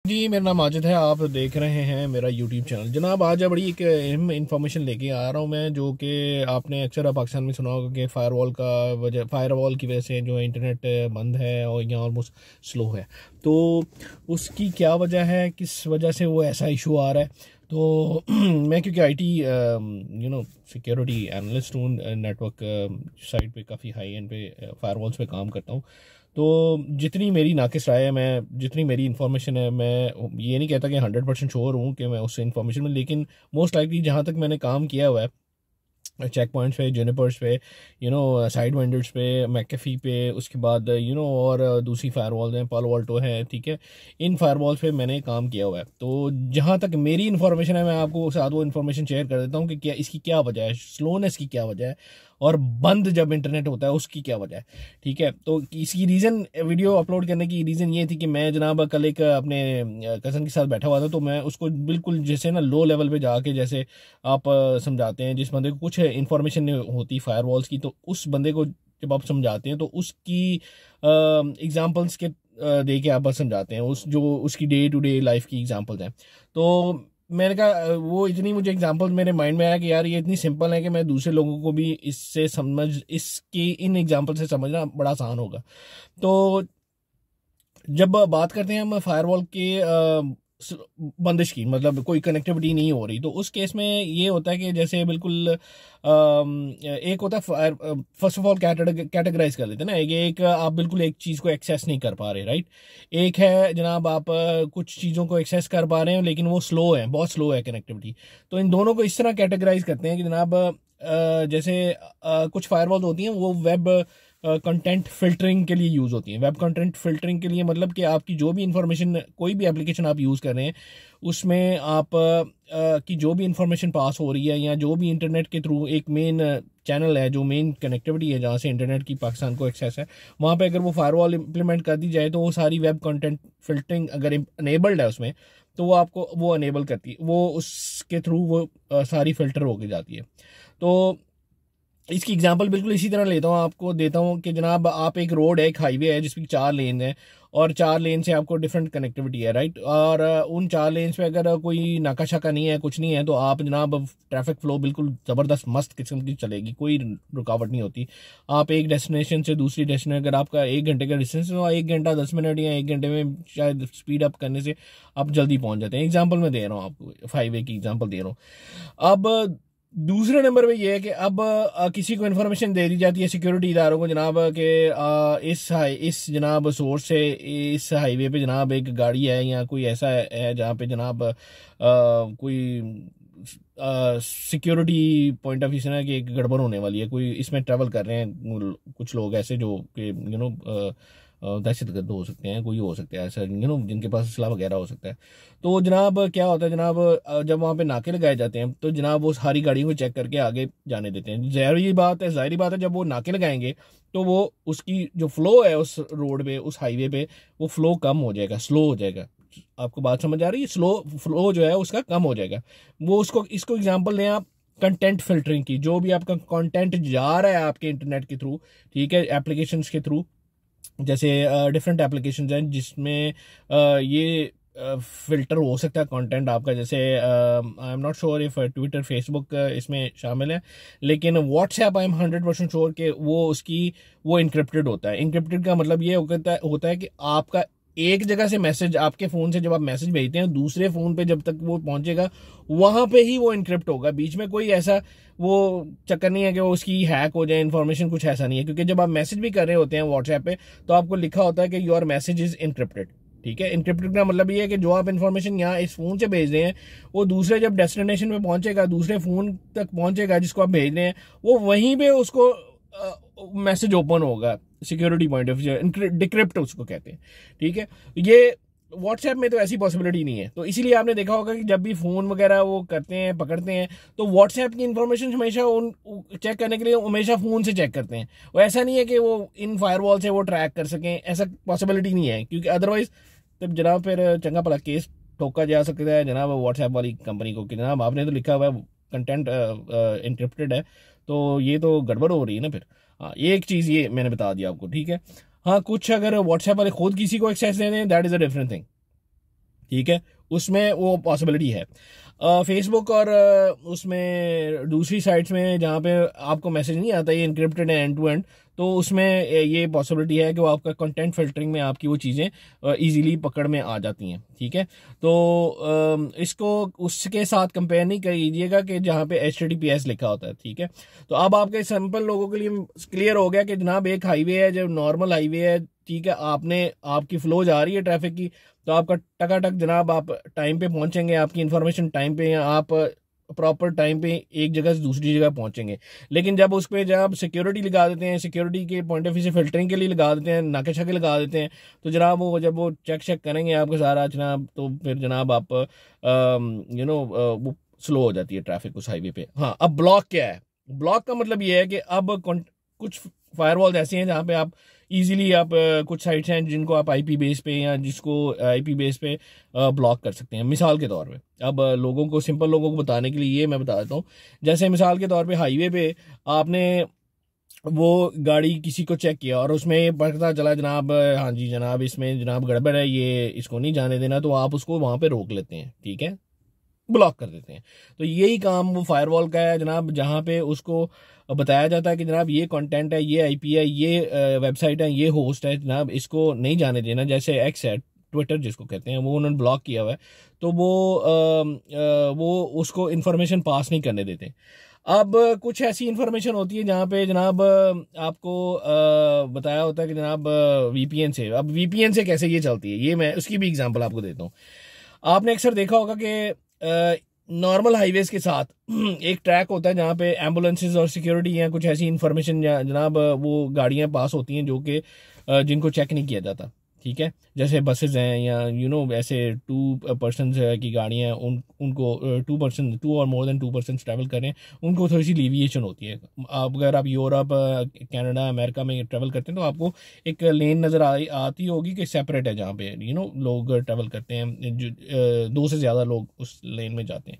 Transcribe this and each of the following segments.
जी, मेरा नाम माजिद है। आप देख रहे हैं मेरा यूट्यूब चैनल। जनाब, आज बड़ी एक अहम इंफॉर्मेशन लेके आ रहा हूँ मैं, जो कि आपने अक्सर पाकिस्तान में सुना होगा कि फायरवॉल की वजह से जो इंटरनेट बंद है और यहाँ ऑलमोस्ट स्लो है। तो उसकी क्या वजह है, किस वजह से वो ऐसा इशू आ रहा है? तो मैं क्योंकि आईटी सिक्योरिटी एनालिस्ट हूँ, नेटवर्क साइड पे काफ़ी हाई एंड पे फायरवॉल्स पे काम करता हूँ। तो जितनी मेरी नाकिस राय है, मैं जितनी मेरी इन्फॉर्मेशन है, मैं ये नहीं कहता कि 100% श्योर हूँ कि मैं उससे इन्फॉर्मेशन में, लेकिन मोस्ट लाइकली जहाँ तक मैंने काम किया हुआ है चेक पॉइंट्स पे, जुनिपर्स पे, साइड वेंडर्स पे, मैकेफी पे, उसके बाद और दूसरी फायरवॉल्स हैं, पालो अल्टो है, ठीक है। इन फायरवॉल्स पे मैंने काम किया हुआ है। तो जहाँ तक मेरी इन्फॉर्मेशन है, मैं आपको साथ वो इन्फॉर्मेशन शेयर कर देता हूँ कि क्या इसकी क्या वजह है, स्लोनेस की क्या वजह है, और बंद जब इंटरनेट होता है उसकी क्या वजह है, ठीक है। तो इसकी रीज़न, वीडियो अपलोड करने की रीज़न ये थी कि मैं जनाब कल एक अपने कज़न के साथ बैठा हुआ था। तो मैं उसको बिल्कुल जैसे ना लो लेवल पे जाके, जैसे आप समझाते हैं जिस बंदे को कुछ इन्फॉर्मेशन नहीं होती फायरवॉल्स की, तो उस बंदे को जब आप समझाते हैं तो उसकी एग्जांपल्स के दे के आप समझाते हैं, जो उसकी डे टू डे लाइफ की एग्जांपल्स हैं। तो मैंने कहा वो इतनी मुझे एग्जांपल मेरे माइंड में आया कि यार ये इतनी सिंपल है कि मैं दूसरे लोगों को भी इसकी इन एग्जांपल से समझना बड़ा आसान होगा। तो जब बात करते हैं हम फायरवॉल के बंदिश की, मतलब कोई कनेक्टिविटी नहीं हो रही, तो उस केस में ये होता है कि जैसे बिल्कुल एक होता है फर्स्ट ऑफ ऑल कैटेगराइज कर लेते हैं ना। एक आप बिल्कुल एक चीज़ को एक्सेस नहीं कर पा रहे, राइट। एक है जनाब आप कुछ चीज़ों को एक्सेस कर पा रहे हैं लेकिन वो स्लो है, बहुत स्लो है कनेक्टिविटी। तो इन दोनों को इस तरह कैटेगराइज करते हैं कि जनाब जैसे कुछ फायरवॉल होती हैं वो वेब कंटेंट फिल्टरिंग के लिए यूज़ होती हैं। वेब कंटेंट फिल्टरिंग के लिए मतलब कि आपकी जो भी इंफॉर्मेशन, कोई भी एप्लीकेशन आप यूज़ कर रहे हैं, उसमें आप की जो भी इंफॉर्मेशन पास हो रही है, या जो भी इंटरनेट के थ्रू एक मेन चैनल है, जो मेन कनेक्टिविटी है जहाँ से इंटरनेट की पाकिस्तान को एक्सेस है, वहाँ पे अगर वो फायरवॉल इंप्लीमेंट कर दी जाए तो वो सारी वेब कंटेंट फिल्टरिंग अगर अनेबल्ड है उसमें, तो वो आपको वो अनेबल करती है, वो उसके थ्रू वो सारी फिल्टर होके जाती है। तो इसकी एग्जांपल बिल्कुल इसी तरह लेता हूँ, आपको देता हूँ कि जनाब आप एक रोड है, एक हाईवे है जिसकी 4 लेन है, और 4 लेन से आपको डिफरेंट कनेक्टिविटी है, राइट। और उन 4 लेन्स पे अगर कोई नाका शाका नहीं है, कुछ नहीं है, तो आप जनाब ट्रैफिक फ्लो बिल्कुल ज़बरदस्त मस्त किस्म की चलेगी, कोई रुकावट नहीं होती। आप एक डेस्टिनेशन से दूसरी डेस्टिनेशन, अगर आपका 1 घंटे का डिस्टेंस है, 1 घंटा 10 मिनट या 1 घंटे में शायद स्पीड अप करने से आप जल्दी पहुँच जाते हैं। एग्जाम्पल मैं दे रहा हूँ आपको, हाईवे की एग्जाम्पल दे रहा हूँ। अब दूसरे नंबर पे ये है कि अब किसी को इन्फॉर्मेशन दे दी जाती है सिक्योरिटी इदारों को, जनाब कि इस जनाब सोर्स से इस हाईवे पे जनाब एक गाड़ी है, या कोई ऐसा है जहाँ पे जनाब कोई सिक्योरिटी पॉइंट ऑफ व्यू से ना कि एक गड़बड़ होने वाली है, कोई इसमें ट्रैवल कर रहे हैं कुछ लोग ऐसे जो कि दहशतगर्द हो सकते हैं, कोई हो सकता है ऐसा, जिनके पास असला वगैरह हो सकता है। तो जनाब क्या होता है जनाब, जब वहाँ पे नाके लगाए जाते हैं तो जनाब वो सारी गाड़ियों को चेक करके आगे जाने देते हैं। ज़ाहिरी बात है जब वो नाके लगाएंगे तो वो उसकी जो फ्लो है उस रोड पे, उस हाईवे पे, वो फ्लो कम हो जाएगा, स्लो हो जाएगा। आपको बात समझ आ रही है? स्लो फ्लो जो है उसका कम हो जाएगा। वो इसको एग्जाम्पल दें आप कंटेंट फिल्टरिंग की। जो भी आपका कंटेंट जा रहा है आपके इंटरनेट के थ्रू, ठीक है, एप्लीकेशंस के थ्रू, जैसे डिफरेंट एप्लीकेशंस हैं जिसमें ये फिल्टर हो सकता है कंटेंट आपका, जैसे I am not sure if Twitter Facebook इसमें शामिल है, लेकिन व्हाट्सएप आई एम 100% श्योर कि वो इनक्रिप्टेड होता है। इनक्रिप्टेड का मतलब ये होता है कि आपका एक जगह से मैसेज, आपके फ़ोन से जब आप मैसेज भेजते हैं, दूसरे फ़ोन पे जब तक वो पहुंचेगा वहां पे ही वो इनक्रिप्ट होगा। बीच में कोई ऐसा वो चक्कर नहीं है कि वो उसकी हैक हो जाए इन्फॉर्मेशन, कुछ ऐसा नहीं है। क्योंकि जब आप मैसेज भी कर रहे होते हैं व्हाट्सएप पे, तो आपको लिखा होता है कि योर मैसेज इज इनक्रिप्टेड, ठीक है। इनक्रिप्टेड का मतलब ये है कि जो आप इन्फॉर्मेशन यहाँ इस फ़ोन से भेज रहे हैं, वो दूसरे जब डेस्टिनेशन पे पहुंचेगा, दूसरे फ़ोन तक पहुंचेगा जिसको आप भेज रहे हैं, वो वहीं पे उसको मैसेज ओपन होगा। Security point of view decrypt उसको कहते हैं, ठीक है। ये व्हाट्सएप में तो ऐसी पॉसिबिलिटी नहीं है। तो इसीलिए आपने देखा होगा कि जब भी फ़ोन वगैरह वो करते हैं, पकड़ते हैं, तो व्हाट्सएप की इन्फॉर्मेशन हमेशा उन चेक करने के लिए हमेशा फ़ोन से चेक करते हैं। वो ऐसा नहीं है कि वो इन फायरवॉल से वो ट्रैक कर सकें, ऐसा पॉसिबिलिटी नहीं है, क्योंकि अदरवाइज तब जनाब फिर चंगा भला केस ठोका जा सकता है जनाब व्हाट्सएप वाली कंपनी को कि जनाब आपने तो लिखा हुआ है कंटेंट इनक्रिप्टेड है, तो ये तो गड़बड़ हो रही है ना फिर। हाँ, एक चीज़ ये मैंने बता दिया आपको, ठीक है। हाँ, कुछ अगर व्हाट्सएप वाले खुद किसी को एक्सेस दे दें, that is a different thing. ठीक है, उसमें वो पॉसिबिलिटी है। फेसबुक और उसमें दूसरी साइट्स में जहाँ पे आपको मैसेज नहीं आता, ये इनक्रिप्टेड है एंड टू एंड, तो उसमें ये पॉसिबिलिटी है कि वो आपका कंटेंट फिल्टरिंग में आपकी वो चीज़ें इजीली पकड़ में आ जाती हैं। ठीक है, तो इसको उसके साथ कंपेयर नहीं कीजिएगा कि जहाँ पे HTTPS लिखा होता है। ठीक है, तो अब आपके सिंपल लोगों के लिए क्लियर हो गया कि जनाब एक हाईवे है जो नॉर्मल हाईवे है, ठीक है, आपकी फ्लो जा रही है ट्रैफिक की, तो आपका टकाटक जनाब आप टाइम पे पहुंचेंगे, आपकी इन्फॉर्मेशन टाइम पे, आप प्रॉपर टाइम पे एक जगह से दूसरी जगह पहुंचेंगे। लेकिन जब उस पर जब सिक्योरिटी लगा देते हैं, सिक्योरिटी के पॉइंट ऑफ व्यू से फिल्टरिंग के लिए लगा देते हैं, नाके छाके लगा देते हैं, तो जनाब वो जब वो चेक करेंगे आपका सारा जनाब, तो फिर जनाब आप वो स्लो हो जाती है ट्रैफिक उस हाईवे पे। हाँ, अब ब्लॉक क्या है? ब्लॉक का मतलब ये है कि अब कुछ फायरवॉल्स ऐसे हैं जहाँ पे आप इजीली आप कुछ साइट्स हैं जिनको आप आईपी बेस पे या जिसको आईपी बेस पे ब्लॉक कर सकते हैं। मिसाल के तौर पे अब लोगों को, सिंपल लोगों को बताने के लिए ये मैं बता देता हूँ, जैसे मिसाल के तौर पे हाईवे पे आपने वो गाड़ी किसी को चेक किया और उसमें ये पता चला जनाब, हाँ जी जनाब इसमें जनाब गड़बड़ है, ये इसको नहीं जाने देना, तो आप उसको वहाँ पे रोक लेते हैं। ठीक है, ब्लॉक कर देते हैं। तो यही काम वो फायरवॉल का है जनाब, जहाँ पे उसको बताया जाता है कि जनाब ये कंटेंट है, ये आईपी है, ये वेबसाइट है, ये होस्ट है, जनाब इसको नहीं जाने देना। जैसे एक्स है, ट्विटर जिसको कहते हैं, वो उन्होंने ब्लॉक किया हुआ है, तो वो उसको इन्फॉर्मेशन पास नहीं करने देते। अब कुछ ऐसी इन्फॉर्मेशन होती है जहाँ पे जनाब आपको बताया होता है कि जनाब वीपीएन से, अब वीपीएन से कैसे ये चलती है, ये मैं उसकी भी एग्जांपल आपको देता हूँ। आपने अक्सर देखा होगा कि नॉर्मल हाईवेज के साथ एक ट्रैक होता है जहाँ पे एम्बुलेंसेज और सिक्योरिटी या कुछ ऐसी इंफॉर्मेशन जनाब वो गाड़ियाँ पास होती हैं जो कि जिनको चेक नहीं किया जाता। ठीक है, जैसे बसेज हैं या ऐसे 2 पर्सन की गाड़ियाँ, उनको 2 पर्सन, 2 और मोर देन 2 पर्सन ट्रैवल करें, उनको थोड़ी सी लिविएशन होती है। अगर आप यूरोप, कनाडा, अमेरिका में ट्रैवल करते हैं तो आपको एक लेन नज़र आती होगी कि सेपरेट है जहाँ पे लोग ट्रैवल करते हैं, जो 2 से ज़्यादा लोग उस लेन में जाते हैं।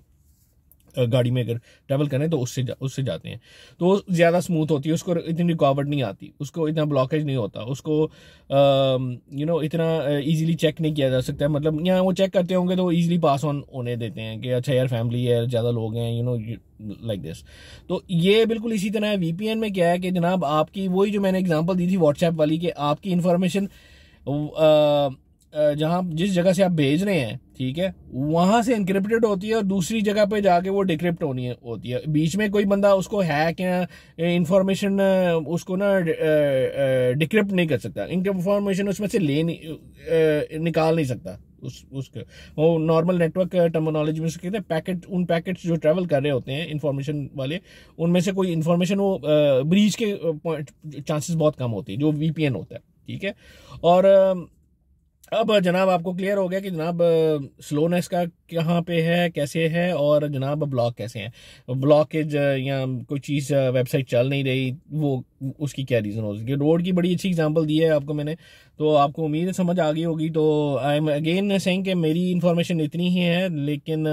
गाड़ी में अगर ट्रैवल करें तो उससे जाते हैं, तो वो ज़्यादा स्मूथ होती है, उसको इतनी रुकावट नहीं आती, उसको इतना ब्लॉकेज नहीं होता, उसको इतना इजीली चेक नहीं किया जा सकता है। मतलब यहाँ वो चेक करते होंगे तो इजीली पास ऑन होने देते हैं कि अच्छा यार फैमिली है, ज़्यादा लोग हैं, लाइक दिस। तो ये बिल्कुल इसी तरह है। वीपीएन में क्या है कि जनाब आपकी वही जो मैंने एग्जांपल दी थी व्हाट्सएप वाली, कि आपकी इन्फॉर्मेशन जहाँ जिस जगह से आप भेज रहे हैं, ठीक है, वहां से इनक्रिप्टेड होती है और दूसरी जगह पे जाके वो डिक्रिप्ट होती है। बीच में कोई बंदा उसको हैक या इंफॉर्मेशन उसको ना डिक्रिप्ट नहीं कर सकता, इंफॉर्मेशन उसमें से निकाल नहीं सकता। उसके वो नॉर्मल नेटवर्क टर्मिनोलॉजी में से कहते हैं पैकेट, उन पैकेट्स जो ट्रैवल कर रहे होते हैं इन्फॉर्मेशन वाले, उनमें से कोई इन्फॉर्मेशन वो ब्रीच के चांसेस बहुत कम होती है, जो वीपीएन होता है। ठीक है, और अब जनाब आपको क्लियर हो गया कि जनाब स्लोनेस का कहाँ पे है, कैसे है, और जनाब ब्लॉक कैसे है। ब्लॉकेज या कोई चीज़ वेबसाइट चल नहीं रही, वो उसकी क्या रीज़न हो सकती है। रोड की बड़ी अच्छी एग्जांपल दी है आपको मैंने, तो आपको उम्मीद है समझ आ गई होगी। तो आई एम अगेन सेइंग कि मेरी इन्फॉर्मेशन इतनी ही है, लेकिन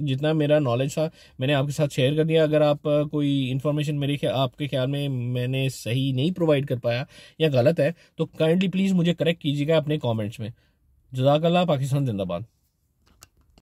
जितना मेरा नॉलेज था मैंने आपके साथ शेयर कर दिया। अगर आप कोई इन्फॉर्मेशन आपके ख्याल में मैंने सही नहीं प्रोवाइड कर पाया या गलत है, तो काइंडली प्लीज़ मुझे करेक्ट कीजिएगा अपने कॉमेंट्स में। जज़ाकल्लाह। पाकिस्तान जिंदाबाद।